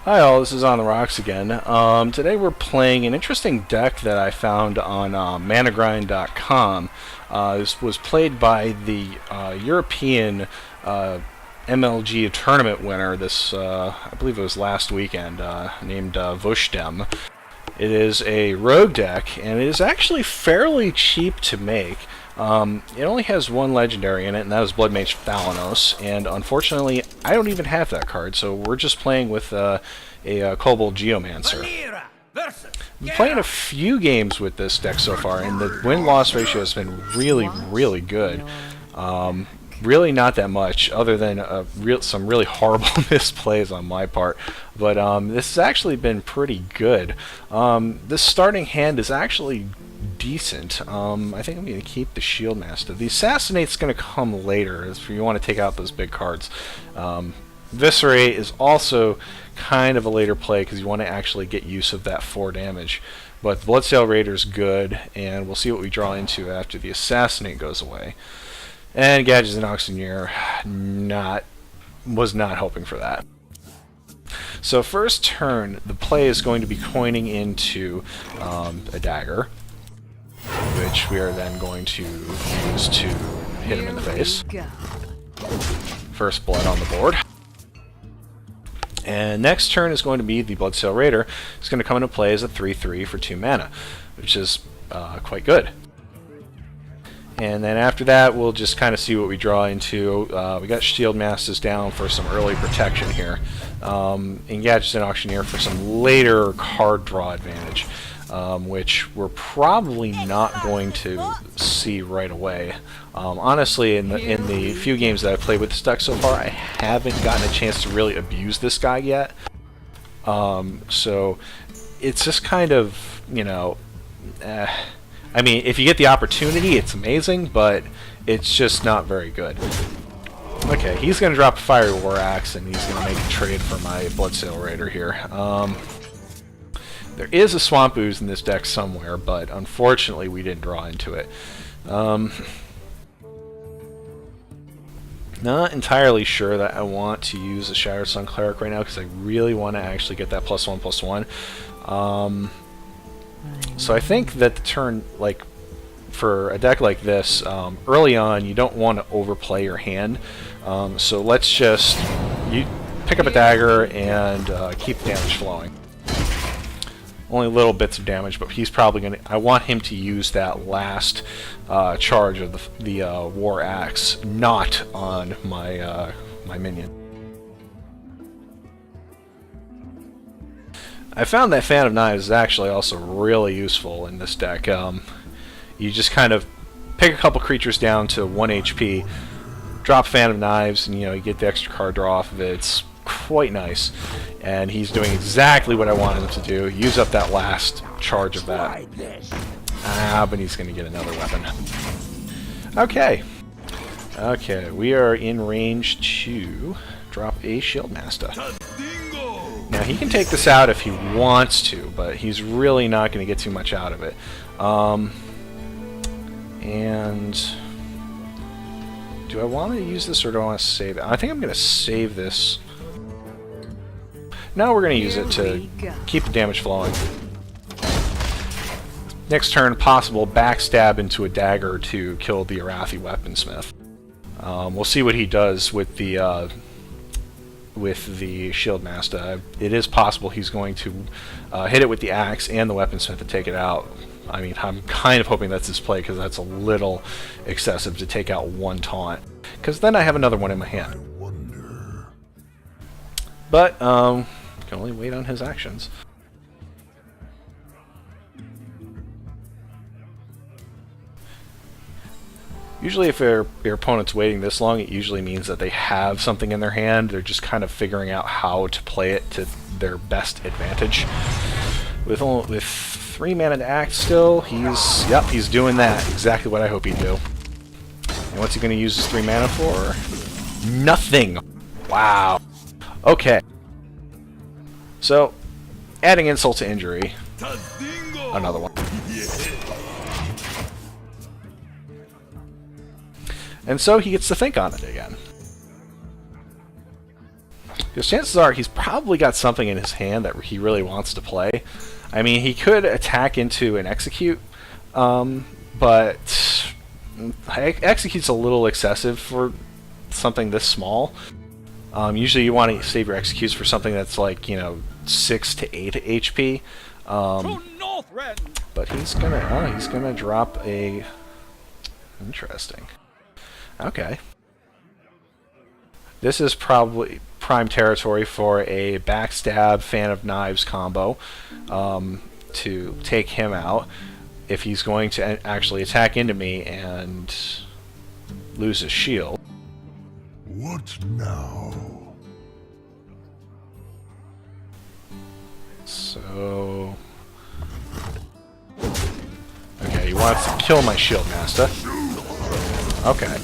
Hi all, this is On the Rocks again. Today we're playing an interesting deck that I found on managrind.com. This was played by the European MLG tournament winner this, I believe it was last weekend, named Wushtemme. It is a rogue deck, and it is actually fairly cheap to make. It only has one legendary in it, and that is Blood Mage Thalanos, and unfortunately I don't even have that card, so we're just playing with a Kobold Geomancer. I'm playing a few games with this deck so far, and the win-loss ratio has been really good. Really not that much, other than some really horrible misplays on my part. But this has actually been pretty good. This starting hand is actually decent. I think I'm going to keep the Shield Master. The Assassinate's going to come later if you want to take out those big cards. Viscerate is also kind of a later play because you want to actually get use of that 4 damage. But the Bloodsail Raider's good, and we'll see what we draw into after the Assassinate goes away. And Gadgets and Auctioneer was not hoping for that. So first turn, the play is going to be coining into a dagger, which we are then going to use to hit him in the face. First blood on the board. And next turn is going to be the Bloodsail Raider. It's going to come into play as a 3/3 for 2 mana, which is quite good. And then after that, we'll just kind of see what we draw into. We got Shield Masters down for some early protection here, and Gadgets and Auctioneer for some later card draw advantage, which we're probably not going to see right away. Honestly, in the few games that I've played with this deck so far, I haven't gotten a chance to really abuse this guy yet. So it's just kind of, you know, I mean, if you get the opportunity, it's amazing, but it's just not very good. Okay, he's going to drop a Fiery War Axe, and he's going to make a trade for my Bloodsail Raider here. There is a Swamp Ooze in this deck somewhere, but unfortunately we didn't draw into it. Not entirely sure that I want to use a Shattered Sun Cleric right now, because I really want to actually get that +1/+1. So I think that the turn, like, for a deck like this, early on you don't want to overplay your hand. So let's just pick up a dagger and keep the damage flowing. Only little bits of damage, but he's probably going to... I want him to use that last charge of the War Axe, not on my my minion. I found that Fan of Knives is actually also really useful in this deck. You just kind of pick a couple creatures down to 1 HP, drop Fan of Knives, and you get the extra card draw off of it. It's quite nice. And he's doing exactly what I wanted him to do. Use up that last charge of that. But he's going to get another weapon. Okay. Okay, we are in range to drop a Shield Master. Now, he can take this out if he wants to, but he's really not going to get too much out of it. And do I want to use this or do I want to save it? I think I'm going to save this. Now we're going to use it to keep the damage flowing. Next turn, possible backstab into a dagger to kill the Arathi Weaponsmith. We'll see what he does with the Shield Master. It is possible he's going to hit it with the axe and the Weaponsmith to take it out. I mean, I'm kind of hoping that's his play, because that's a little excessive to take out one taunt, because then I have another one in my hand. But can only wait on his actions. Usually if your opponent's waiting this long, it usually means that they have something in their hand. They're just kind of figuring out how to play it to their best advantage. With 3 mana to act still, he's doing that. Exactly what I hope he'd do. And what's he going to use his 3 mana for? Nothing! Wow. Okay. So, adding insult to injury. Another one. And so he gets to think on it again. Because chances are he's probably got something in his hand that he really wants to play. I mean, he could attack into an execute, but execute's a little excessive for something this small. Usually you want to save your executes for something that's like, 6 to 8 HP. But he's gonna drop a... Interesting. Okay. This is probably prime territory for a backstab Fan of Knives combo to take him out if he's going to actually attack into me and lose his shield. What now? So... Okay, he wants to kill my shield master. Okay.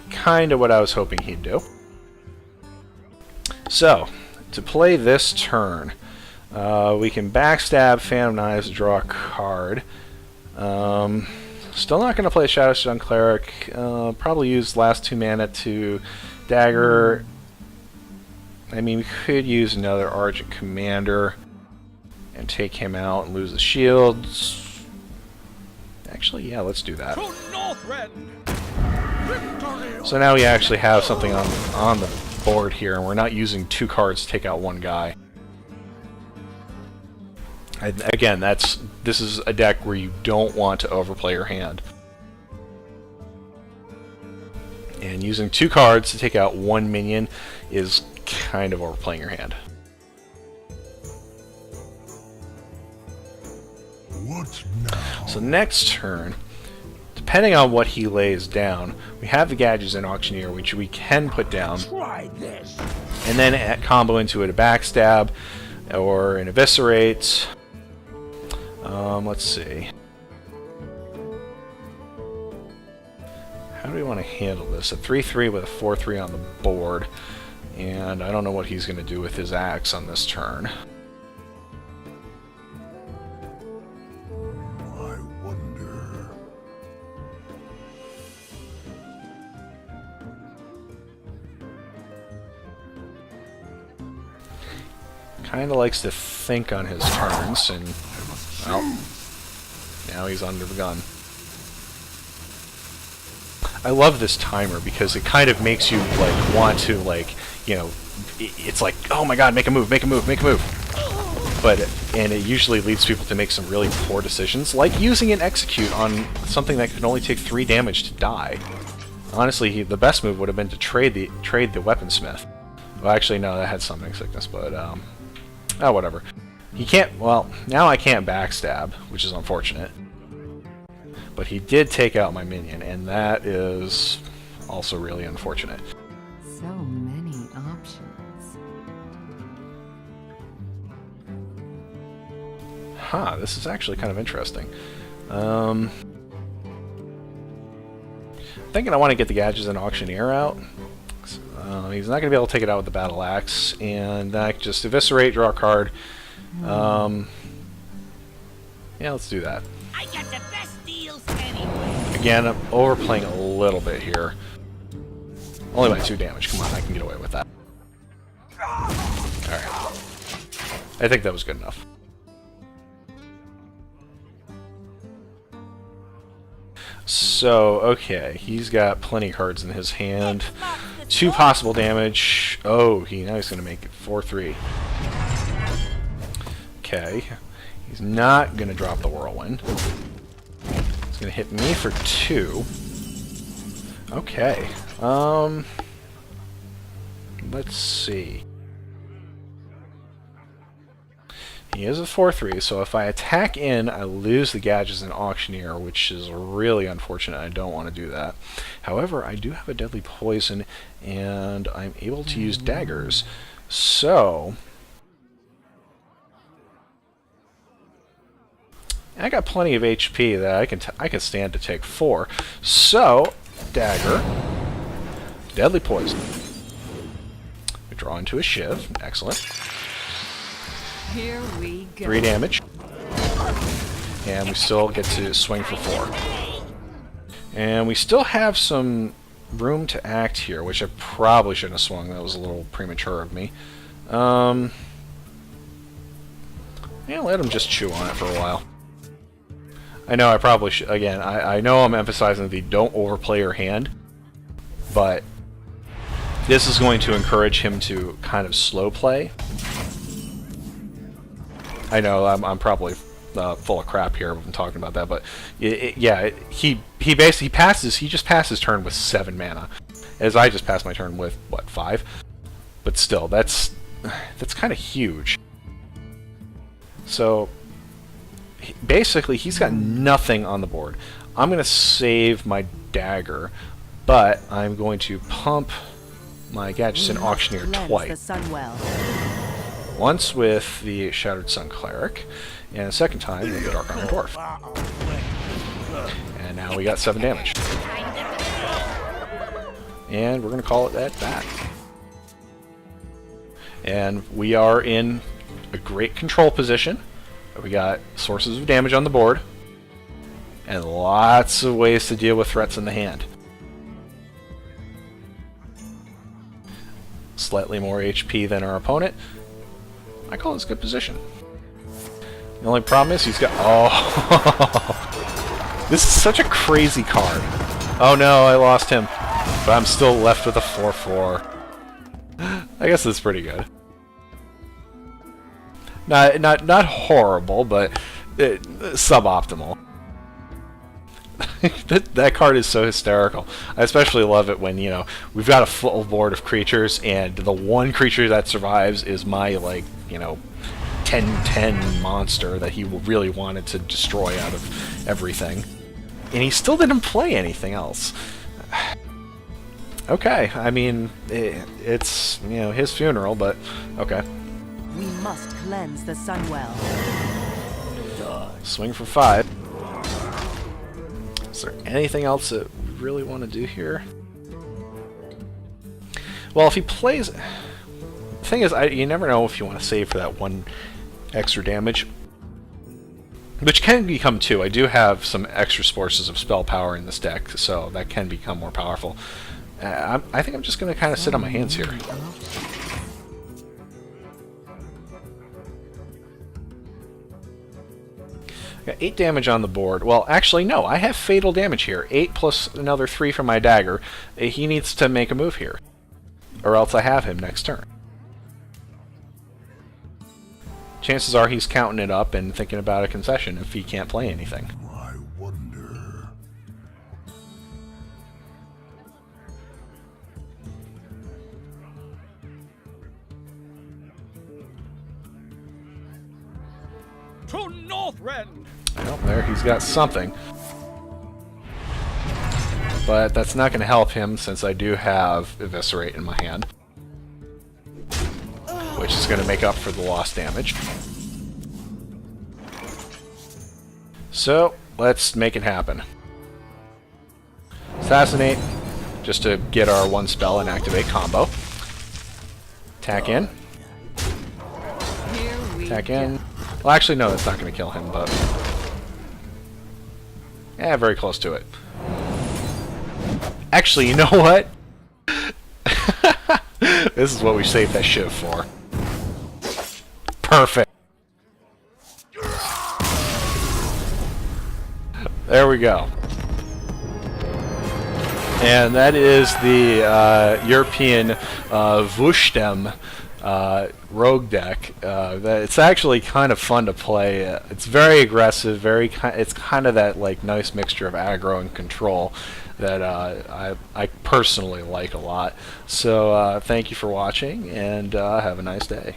Kinda what I was hoping he'd do. So, to play this turn, we can backstab Fan of Knives to draw a card. Still not going to play Shadowstone Cleric. Probably use last 2 mana to dagger. I mean, we could use another Argent Commander and take him out and lose the shields. Actually, yeah, let's do that. So now we actually have something on the board here, and we're not using 2 cards to take out 1 guy. Again, this is a deck where you don't want to overplay your hand. And using 2 cards to take out 1 minion is kind of overplaying your hand. What now? So next turn, depending on what he lays down, we have the Gadgets and Auctioneer, which we can put down. Try this. And then combo into it a backstab or an eviscerate. Let's see. How do we want to handle this? A 3-3 with a 4-3 on the board. And I don't know what he's going to do with his axe on this turn. I wonder. Kind of likes to think on his turns, and, well, now he's under the gun. I love this timer because it kind of makes you, like, want to, like, it's like, oh my god, make a move, make a move, make a move. And it usually leads people to make some really poor decisions, like using an execute on something that can only take 3 damage to die. Honestly, the best move would have been to trade the weaponsmith. Well, actually, no, that had summoning sickness, but, oh, whatever. He can't, well, now I can't backstab, which is unfortunate. But he did take out my minion, and that is also really unfortunate. So many options. Huh, this is actually kind of interesting. Thinking I want to get the Gadgets and Auctioneer out. He's not going to be able to take it out with the Battle Axe, and then I can just eviscerate, draw a card. Yeah, let's do that. I got the best deals anyway. Again, I'm overplaying a little bit here. Only by 2 damage. Come on, I can get away with that. Alright. I think that was good enough. So, okay, he's got plenty of cards in his hand. 2 possible damage. Oh, now he's going to make it 4-3. Okay. He's not going to drop the Whirlwind. He's going to hit me for 2. Okay. Let's see. He is a 4-3, so if I attack in, I lose the Gadgets and Auctioneer, which is really unfortunate. I don't want to do that. However, I do have a Deadly Poison, and I'm able to use daggers. So I got plenty of HP that I can stand to take 4. So dagger, Deadly Poison. We draw into a Shiv. Excellent. Here we go. 3 damage. And we still get to swing for 4. And we still have some room to act here, which I probably shouldn't have swung. That was a little premature of me. Yeah, let him just chew on it for a while. I know I probably should. Again, I know I'm emphasizing the don't overplay your hand, but this is going to encourage him to kind of slow play. I know I'm probably full of crap here when I'm talking about that, but yeah, he basically passes. He just passed his turn with 7 mana, as I just passed my turn with what, 5? But still, that's kind of huge. So basically, he's got nothing on the board. I'm going to save my dagger, but I'm going to pump my Gadgets and Auctioneer twice. Once with the Shattered Sun Cleric, and a second time with the Dark Armor Dwarf. And now we got 7 damage. And we're going to call it at that. And we are in a great control position. We got sources of damage on the board, and lots of ways to deal with threats in the hand. Slightly more HP than our opponent. I call this a good position. The only problem is he's got... Oh! This is such a crazy card. Oh no, I lost him. But I'm still left with a 4/4. I guess that's pretty good. Not horrible, but suboptimal. That card is so hysterical. I especially love it when, you know, we've got a full board of creatures, and the one creature that survives is my, like, you know, 10/10 monster that he really wanted to destroy out of everything. And he still didn't play anything else. Okay, I mean, it's, you know, his funeral, but okay. We must cleanse the Sunwell. Swing for 5. Is there anything else that we really want to do here? Well, if he plays... The thing is, you never know if you want to save for that 1 extra damage. Which can become 2. I do have some extra sources of spell power in this deck, so that can become more powerful. I think I'm just going to kind of sit on my hands here. Got 8 damage on the board. Well, actually, no. I have fatal damage here. 8 plus another 3 from my dagger. He needs to make a move here, or else I have him next turn. Chances are he's counting it up and thinking about a concession if he can't play anything. I wonder. To Northrend! Well, there he's got something. But that's not going to help him since I do have Eviscerate in my hand, which is going to make up for the lost damage. So, let's make it happen. Assassinate, just to get our 1 spell and activate combo. Attack in. Attack in. Well, actually, no, that's not going to kill him, but... Yeah, very close to it. Actually, you know what? This is what we saved that shit for. Perfect. There we go. And that is the European Wushtemme rogue deck. It's actually kind of fun to play. It's very aggressive. It's kind of that like nice mixture of aggro and control that I personally like a lot. So thank you for watching, and have a nice day.